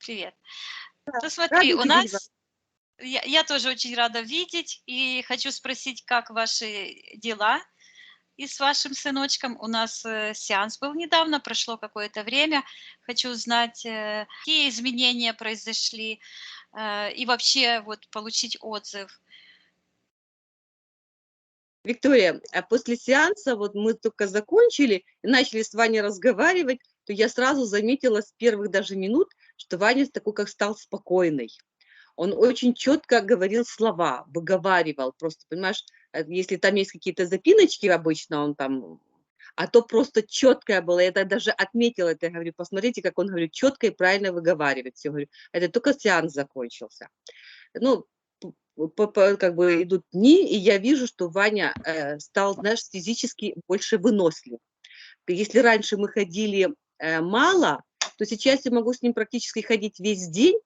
Привет. Да, Ну смотри, рада у видеть вас. нас я тоже очень рада видеть и хочу спросить, как ваши дела и с вашим сыночком. У нас, сеанс был недавно, прошло какое-то время. Хочу узнать, какие изменения произошли, и вообще вот получить отзыв. Виктория, а после сеанса, вот мы только закончили и начали с Ваней разговаривать, то я сразу заметила с первых даже минут, что Ваня такой, как стал спокойный. Он очень четко говорил слова, выговаривал. Просто, понимаешь, если там есть какие-то запиночки обычно, он там, а то просто четкое было. Я так даже отметила это, я говорю, посмотрите, как он, говорю, четко и правильно выговаривает все. Говорю, это только сеанс закончился. Ну, как бы идут дни, и я вижу, что Ваня стал, знаешь, физически больше вынослив. Если раньше мы ходили мало, то сейчас я могу с ним практически ходить весь день,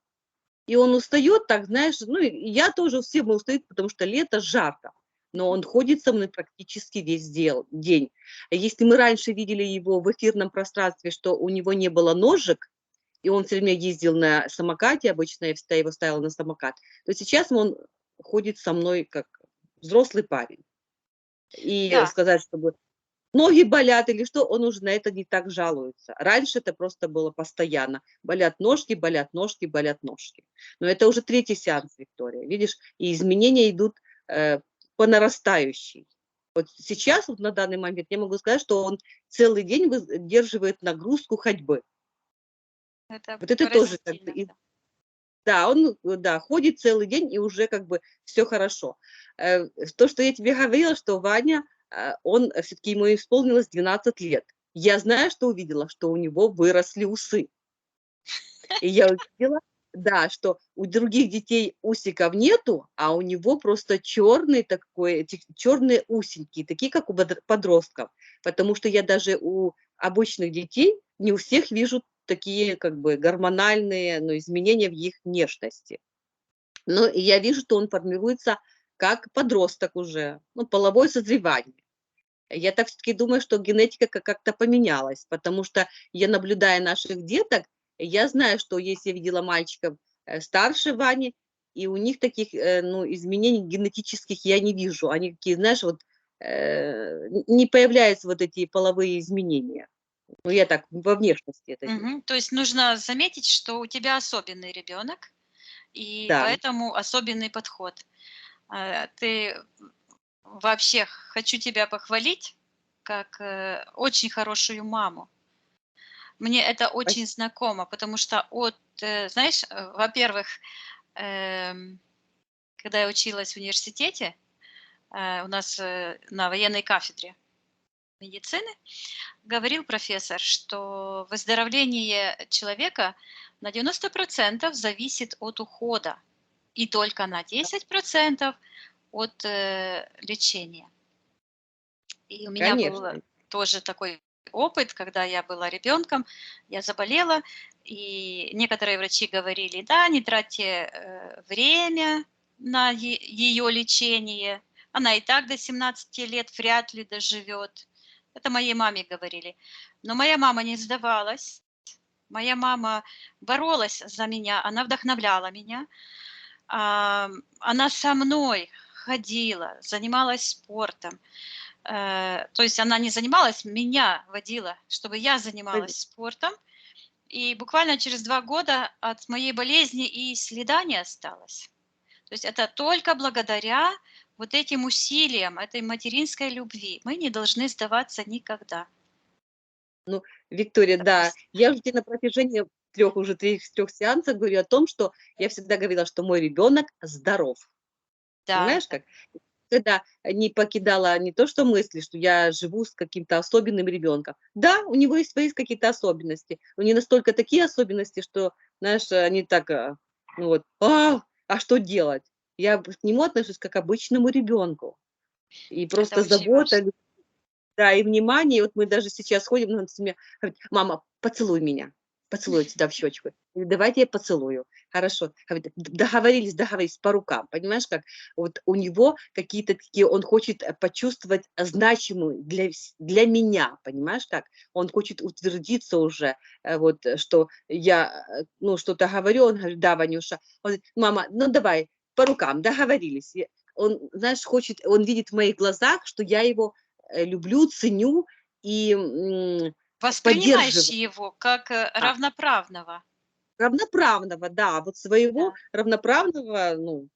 и он устает так, знаешь, ну, и я тоже, все мы устают, потому что лето, жарко. Но он ходит со мной практически весь день. Если мы раньше видели его в эфирном пространстве, что у него не было ножек, и он все время ездил на самокате, обычно я его ставила на самокат, то сейчас он ходит со мной как взрослый парень. И Да, сказать, чтобы ноги болят или что, он уже на это не так жалуется. Раньше это просто было постоянно. Болят ножки, болят ножки, болят ножки. Но это уже третий сеанс, Виктория. Видишь, и изменения идут по нарастающей. Вот сейчас, вот на данный момент, я могу сказать, что он целый день выдерживает нагрузку ходьбы. это Вот это тоже как бы, поразительно. Да. да, он, да, ходит целый день, и уже как бы все хорошо. То, что я тебе говорила, что Ваня, он все-таки ему исполнилось 12 лет. Я знаю, что увидела, что у него выросли усы. И я увидела, да, что у других детей усиков нету, а у него просто черный такой, эти черные усенькие, такие, как у подростков. Потому что я даже у обычных детей не у всех вижу такие как бы гормональные, ну, изменения в их внешности. Но я вижу, что он формируется как подросток уже, ну, половое созревание. Я так все-таки думаю, что генетика как-то поменялась, потому что я, наблюдая наших деток, я знаю, что если я видела мальчиков старше Вани, и у них таких ну, изменений генетических я не вижу. Они такие, знаешь, вот не появляются вот эти половые изменения. Ну, я так во внешности это вижу. Мгм. То есть нужно заметить, что у тебя особенный ребенок, и Да, поэтому особенный подход. Ты вообще хочу тебя похвалить как, очень хорошую маму. Мне это очень спасибо. знакомо, потому что знаешь, во-первых, эм, когда я училась в университете, у нас, на военной кафедре медицины говорил профессор, что выздоровление человека на 90% зависит от ухода и только на 10% от, лечения. И у меня был Конечно. тоже такой опыт, когда я была ребенком, я заболела, и некоторые врачи говорили: "Да, не тратьте, время на ее лечение, она и так до 17 лет вряд ли доживет". Это моей маме говорили. Но моя мама не сдавалась, моя мама боролась за меня, она вдохновляла меня. Она со мной ходила, занималась спортом. То есть она не занималась, меня водила, чтобы я занималась спортом. И буквально через 2 года от моей болезни и следа не осталось. То есть это только благодаря вот этим усилиям, этой материнской любви. Мы не должны сдаваться никогда. Ну, Виктория, Это да, поразительно. я уже тебе на протяжении уже 3 сеансов говорю о том, что я всегда говорила, что мой ребенок здоров. Да, Понимаешь да. как? Когда не покидала не то что мысли, что я живу с каким-то особенным ребенком. Да, у него есть свои какие-то особенности, но не настолько такие особенности, что, знаешь, они так, ну вот, а что делать? Я к нему отношусь как к обычному ребенку. И Это просто очень важно. забота, да, и внимание. И вот мы даже сейчас ходим, он мне говорит: "Мама, поцелуй меня". Поцелуй тебя в щечку. Давайте я поцелую. Хорошо. Договорились по рукам. Понимаешь, как вот у него какие-то такие, он хочет почувствовать значимую для меня, понимаешь, как? Он хочет утвердиться уже, вот, что я, ну, что-то говорю, он говорит, да, Ванюша. Он говорит, мама, ну, давай, по рукам, договорились. Он, знаешь, хочет, он видит в моих глазах, что я его люблю, ценю и Воспринимаешь поддерживаю. его как Да. равноправного. Равноправного, да, вот своего Да, равноправного, ну,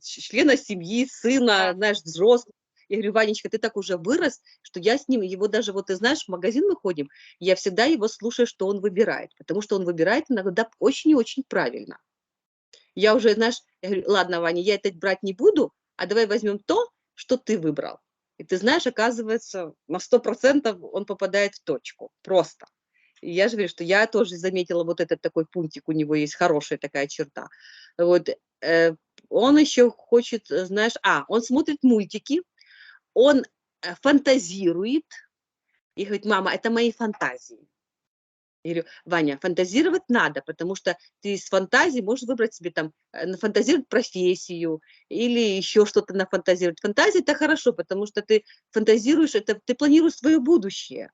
члена семьи, сына, да. знаешь, взрослого. Я говорю, Ванечка, ты так уже вырос, что я с ним, его даже, вот ты знаешь, в магазин мы ходим, я всегда его слушаю, что он выбирает, потому что он выбирает иногда очень и очень правильно. Я уже, знаешь, я говорю, ладно, Ваня, я это брать не буду, а давай возьмем то, что ты выбрал. И ты знаешь, оказывается, на 100% он попадает в точку, просто. И я же говорю, что я тоже заметила вот этот такой пунктик, у него есть хорошая такая черта. Вот, он еще хочет, знаешь, он смотрит мультики, он фантазирует и говорит, мама, это мои фантазии. Я говорю, Ваня, фантазировать надо, потому что ты из фантазии можешь выбрать себе там, нафантазировать профессию или еще что-то нафантазировать. Фантазия – это хорошо, потому что ты фантазируешь, это ты планируешь свое будущее.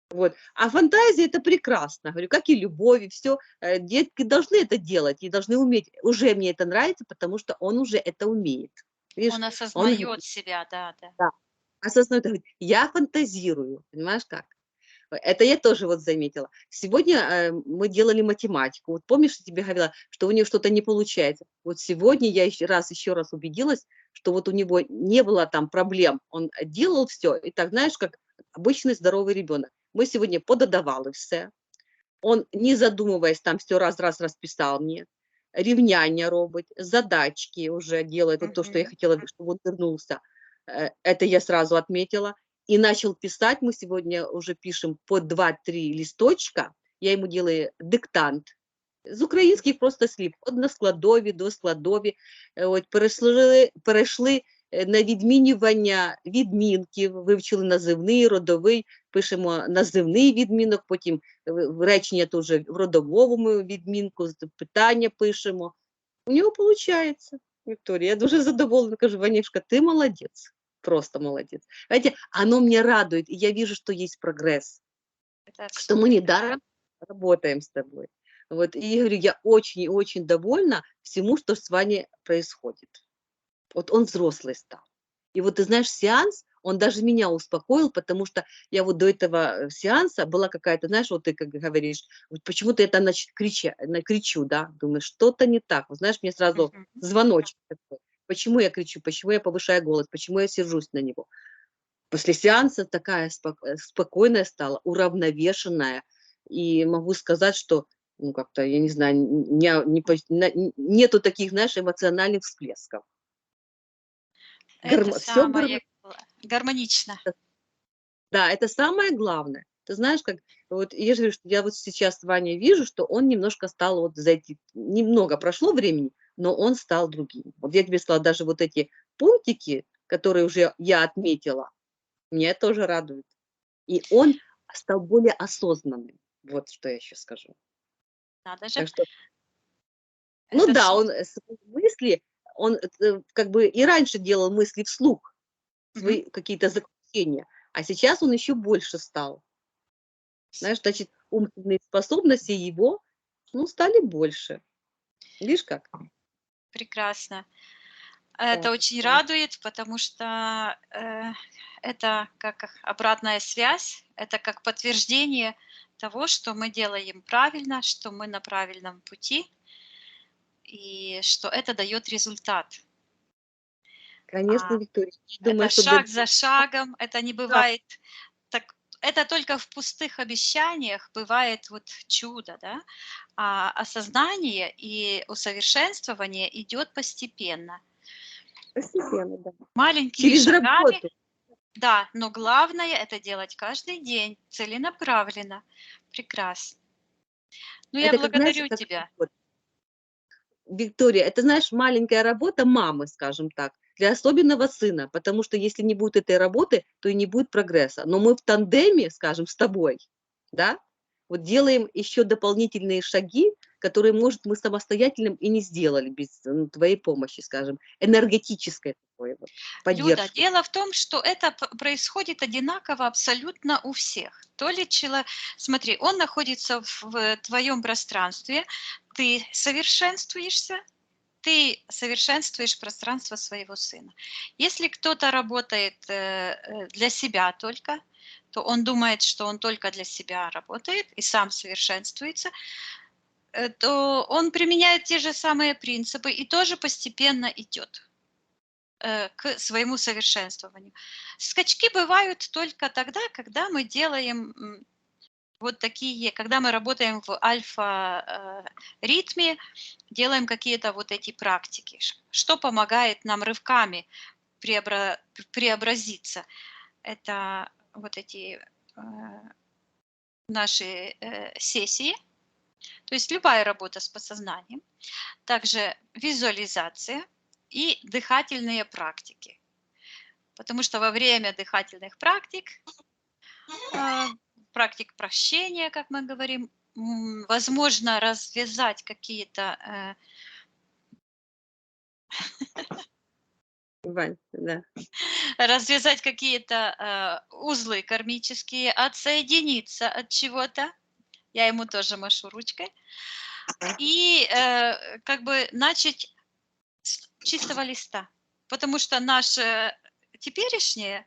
Вот. А фантазия – это прекрасно. Говорю, как и любовь, и все. Детки должны это делать и должны уметь. Уже мне это нравится, потому что он уже это умеет. Видишь, Он он осознает себя, да, да. да, осознает, говорит, я фантазирую, понимаешь как? Это я тоже вот заметила. Сегодня мы делали математику. Вот помнишь, я тебе говорила, что у нее что-то не получается. Вот сегодня я еще раз убедилась, что вот у него не было там проблем. Он делал все, и так, знаешь, как обычный здоровый ребенок. Мы сегодня пододавали все. Он, не задумываясь, там все раз расписал мне. Рівняння робить, задачки уже делает, вот то, что я Мгм. хотела, чтобы он вернулся. Это я сразу отметила. И начал писать, мы сегодня уже пишем по 2-3 листочка, я ему делаю диктант. З українських просто слів. Односкладові, доскладові. От, перейшли на відмінювання відмінків, вивчили називний, родовий, пишемо називний відмінок, потім речення теж в родовому відмінку, питання пишемо. У нього виходить, Вікторія. Я дуже задоволена, кажу, Ванюшка, ти молодець, просто молодец. Знаете, оно меня радует, и я вижу, что есть прогресс, Это что мы супер. недаром работаем с тобой. Вот, и я говорю, я очень и очень довольна всему, что с вами происходит. Вот он взрослый стал. И вот ты знаешь, сеанс, он даже меня успокоил, потому что я вот до этого сеанса была какая-то, знаешь, вот ты как говоришь, вот почему-то это кричу, да, думаю, что-то не так. Вот знаешь, мне сразу Мгм. звоночек такой. Почему я кричу, почему я повышаю голос, почему я сержусь на него. После сеанса такая спокойная стала, уравновешенная. И могу сказать, что, ну, как-то, я не знаю, нету таких, знаешь, эмоциональных всплесков. Это Все самое гармонично. да, это самое главное. Ты знаешь, как вот я же говорю, что я вот сейчас с Ваней вижу, что он немножко стал вот за эти немного прошло времени, но он стал другим. Вот я тебе сказала, даже вот эти пунктики, которые уже я отметила, меня тоже радует. И он стал более осознанным. Вот что я еще скажу. Надо же. Так что, ну Это да, супер. он свои мысли, он как бы и раньше делал мысли вслух, Мгм. свои какие-то заключения, а сейчас он еще больше стал. Знаешь, значит, умственные способности его, ну, стали больше. Видишь как? Прекрасно. Да, Это очень радует, потому что, это как обратная связь, это как подтверждение того, что мы делаем правильно, что мы на правильном пути и что это дает результат. конечно, А, Виктория. Я это думаю, что для шаг меня за шагом, это не да, бывает так, это только в пустых обещаниях бывает вот чудо, да, а осознание и усовершенствование идет постепенно, постепенно, да. маленькими Через шагами. работу. Да, но главное это делать каждый день, целенаправленно. Прекрасно. Ну, я Это как, знаешь, благодарю как тебя. вот, Виктория, это, знаешь, маленькая работа мамы, скажем так, для особенного сына, потому что если не будет этой работы, то и не будет прогресса. Но мы в тандеме, скажем, с тобой, да, вот делаем еще дополнительные шаги, которые, может, мы самостоятельным и не сделали без твоей помощи, скажем, энергетической такой вот Люда, поддержки. дело в том, что это происходит одинаково абсолютно у всех. То ли человек, смотри, он находится в твоем пространстве, ты совершенствуешь пространство своего сына. Если кто-то работает для себя только, то он думает, что он только для себя работает и сам совершенствуется, то он применяет те же самые принципы и тоже постепенно идет к своему совершенствованию. Скачки бывают только тогда, когда мы делаем вот такие, когда мы работаем в альфа-ритме, делаем какие-то вот эти практики, что помогает нам рывками преобразиться. Это вот эти наши сессии, то есть любая работа с подсознанием, также визуализация и дыхательные практики. Потому что во время дыхательных практик, практик прощения, как мы говорим, возможно развязать какие-то Вань, да. развязать какие-то узлы кармические, отсоединиться от чего-то. Я ему тоже машу ручкой. И как бы начать с чистого листа. Потому что наше теперешнее,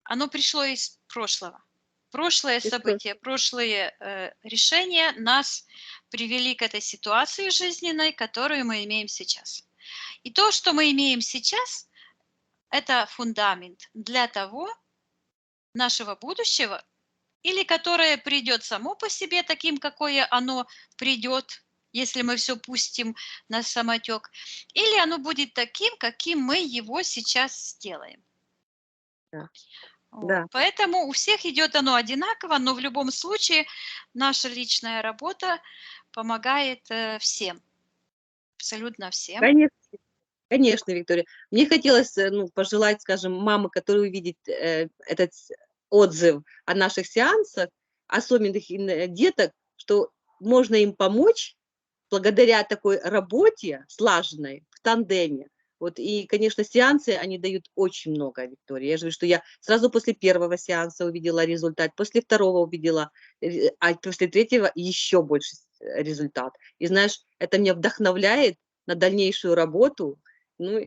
оно пришло из прошлого. Прошлые события, прошлые решения нас привели к этой ситуации жизненной, которую мы имеем сейчас. И то, что мы имеем сейчас, это фундамент для того нашего будущего, или которое придет само по себе таким, какое оно придет, если мы все пустим на самотек, или оно будет таким, каким мы его сейчас сделаем. Да. Вот. Да. Поэтому у всех идет оно одинаково, но в любом случае наша личная работа помогает всем, абсолютно всем. Конечно, конечно, Виктория. Мне хотелось, пожелать, скажем, мамы, которые увидят этот отзыв о наших сеансах, особенных деток, что можно им помочь благодаря такой работе слаженной в тандеме. Вот, и, конечно, сеансы, они дают очень много, Виктория. Я же говорю, что я сразу после первого сеанса увидела результат, после второго увидела, а после третьего еще больше результат. И знаешь, это меня вдохновляет на дальнейшую работу. Ну,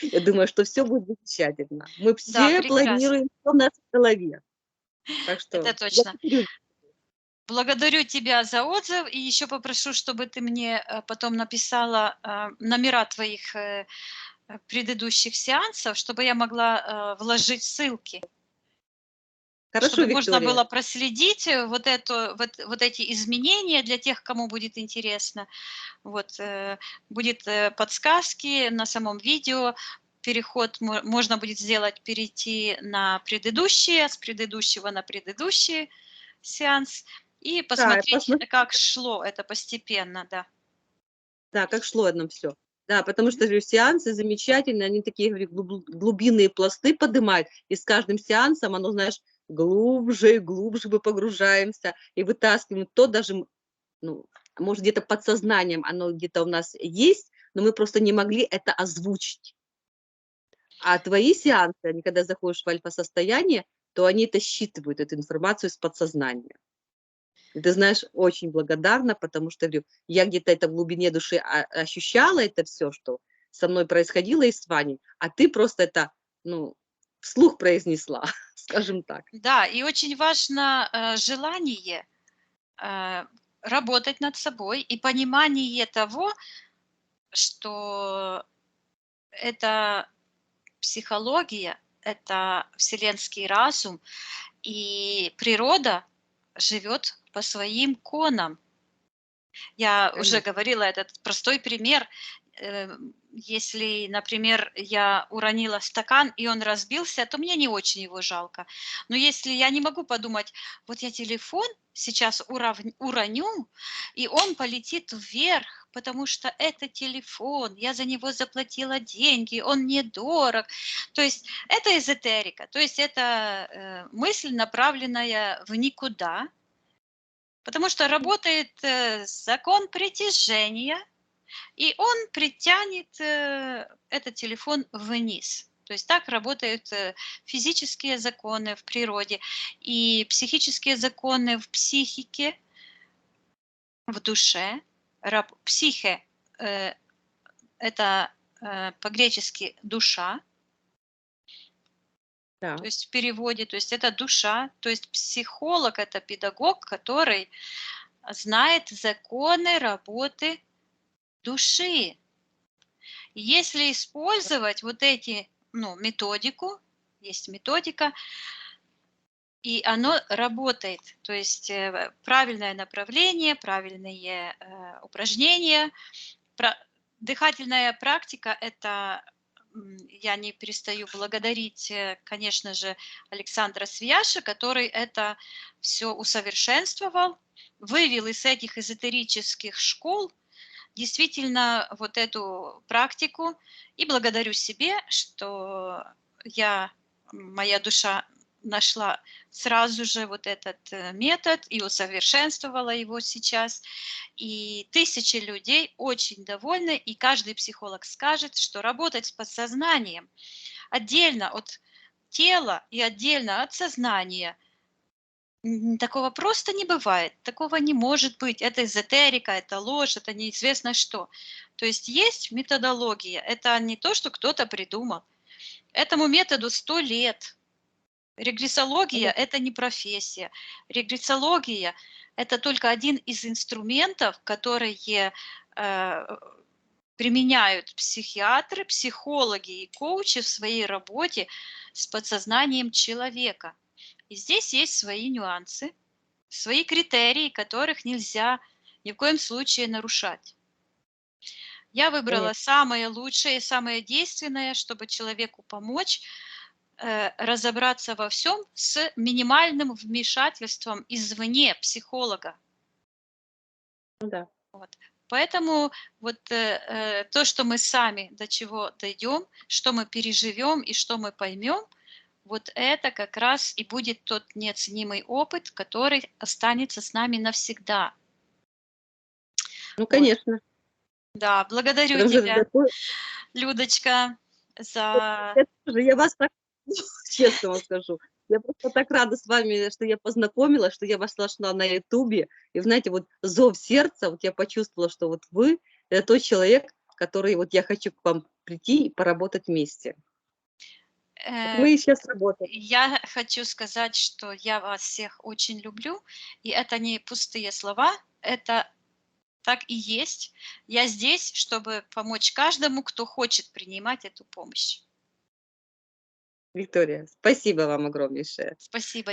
я думаю, что все будет замечательно. Мы Да, все прекрасно. планируем всё в нашей голове. Так Это что точно. благодарю. Благодарю тебя за отзыв и еще попрошу, чтобы ты мне потом написала номера твоих предыдущих сеансов, чтобы я могла вложить ссылки, Хорошо, чтобы можно Виктория. было проследить вот эти изменения для тех, кому будет интересно. Вот, будет подсказки на самом видео, переход можно будет сделать, перейти на предыдущие, с предыдущего на предыдущий сеанс и Да, посмотреть, посмотри. как шло это постепенно, да. Да, как шло оно все. Да, потому что же сеансы замечательные, они такие, говорю, глубинные пласты поднимают, и с каждым сеансом оно, знаешь, глубже и глубже мы погружаемся и вытаскиваем то даже, ну, может, где-то подсознанием оно где-то у нас есть, но мы просто не могли это озвучить. А твои сеансы, они когда заходишь в альфа-состояние, то они это считывают, эту информацию из подсознания. И ты знаешь, очень благодарна, потому что, говорю, я где-то это в глубине души ощущала это все, что со мной происходило и с Ваней, а ты просто это, вслух произнесла, скажем так. Да, и очень важно желание э, работать над собой и понимание того, что это психология, это вселенский разум, и природа живет по своим конам. Я уже Конечно. говорила этот простой пример. Если, например, я уронила стакан, и он разбился, то мне не очень его жалко. Но если я не могу подумать, вот я телефон сейчас уроню, и он полетит вверх, потому что это телефон, я за него заплатила деньги, он недорог. То есть это эзотерика, то есть это мысль, направленная в никуда, Потому что работает закон притяжения, и он притянет этот телефон вниз. То есть так работают физические законы в природе и психические законы в психике, в душе. Психе это по-гречески душа, то Да, есть в переводе, то есть это душа, то есть психолог это педагог, который знает законы работы души. И если использовать вот эти, ну, методику, есть методика, и оно работает. То есть правильное направление, правильные упражнения. Дыхательная практика – это я не перестаю благодарить, конечно же, Александра Свияша, который это все усовершенствовал, вывел из этих эзотерических школ действительно вот эту практику. И благодарю себе, что моя душа нашла сразу же вот этот метод и усовершенствовала его сейчас. И тысячи людей очень довольны, и каждый психолог скажет, что работать с подсознанием отдельно от тела и отдельно от сознания такого просто не бывает, такого не может быть. Это эзотерика, это ложь, это неизвестно что. То есть методология, это не то, что кто-то придумал. Этому методу 100 лет. Регрессология – да, это не профессия. Регрессология – это только один из инструментов, которые применяют психиатры, психологи и коучи в своей работе с подсознанием человека. И здесь есть свои нюансы, свои критерии, которых нельзя ни в коем случае нарушать. Я выбрала конечно. самое лучшее, самое действенное, чтобы человеку помочь разобраться во всем с минимальным вмешательством извне психолога. Ну да. Вот. Поэтому вот то, что мы сами до чего дойдем, что мы переживем и что мы поймем, вот это как раз и будет тот неоценимый опыт, который останется с нами навсегда. Ну, Вот. конечно. Да, благодарю Потому что это тебя, такой Людочка, за... я тоже, я вас так честно вам скажу. Я просто так рада с вами, что я познакомилась, что я вас нашла на "Ютубе". И знаете, вот зов сердца, вот я почувствовала, что вот вы- это тот человек, который вот я хочу к вам прийти и поработать вместе. Вот э, мы и сейчас работаем. Я хочу сказать, что я вас всех очень люблю, и это не пустые слова, это так и есть. Я здесь, чтобы помочь каждому, кто хочет принимать эту помощь. Виктория, спасибо вам огромнейшее. Спасибо